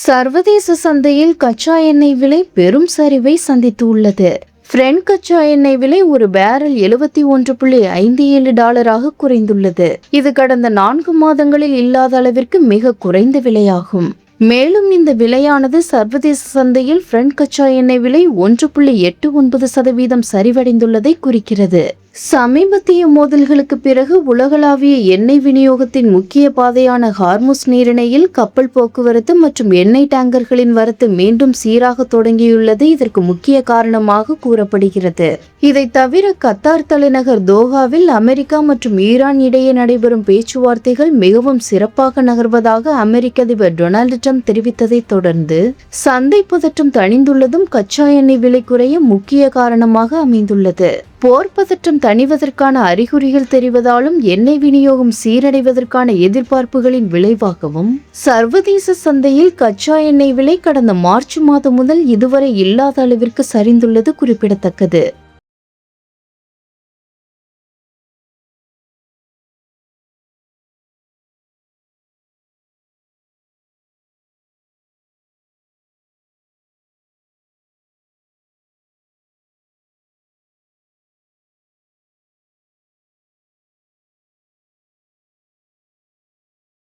சர்வதேச சந்தையில் கச்சா எண்ணெய் விலை பெரும் சரிவை சந்தித்துள்ளது. பிரெண்ட் கச்சா எண்ணெய் விலை ஒரு பேரல் $71.57 குறைந்துள்ளது. இது கடந்த 4 மாதங்களில் இல்லாத அளவிற்கு மிக குறைந்த விலையாகும். மேலும் இந்த விலையானது சர்வதேச சந்தையில் பிரெண்ட் கச்சா எண்ணெய் விலை 1.89% சரிவடைந்துள்ளதை குறிக்கிறது. சமீபத்திய மோதல்களுக்கு பிறகு உலகளாவிய எண்ணெய் விநியோகத்தின் முக்கிய பாதையான ஹார்முஸ் நீரிணையில் கப்பல் போக்குவரத்து மற்றும் எண்ணெய் டேங்கர்களின் வரத்து மீண்டும் சீராக தொடங்கியுள்ளது இதற்கு முக்கிய காரணமாக கூறப்படுகிறது. இதை தவிர கத்தார் தலைநகர் தோஹாவில் அமெரிக்கா மற்றும் ஈரான் இடையே நடைபெறும் பேச்சுவார்த்தைகள் மிகவும் சிறப்பாக நகர்வதாக அமெரிக்க அதிபர் டொனால்டு ட்ரம்ப் தெரிவித்ததை தொடர்ந்து சந்தை பதற்றம் தணிந்துள்ளதும் கச்சா எண்ணெய் விலை குறைய முக்கிய காரணமாக அமைந்துள்ளது. போர் பதற்றம் தணிவதற்கான அறிகுறிகள் தெரிவதாலும் எண்ணெய் விநியோகம் சீரடைவதற்கான எதிர்பார்ப்புகளின் விளைவாகவும் சர்வதேச சந்தையில் கச்சா எண்ணெய் விலை கடந்த மார்ச் மாதம் முதல் இதுவரை இல்லாத அளவிற்கு சரிந்துள்ளது குறிப்பிடத்தக்கது.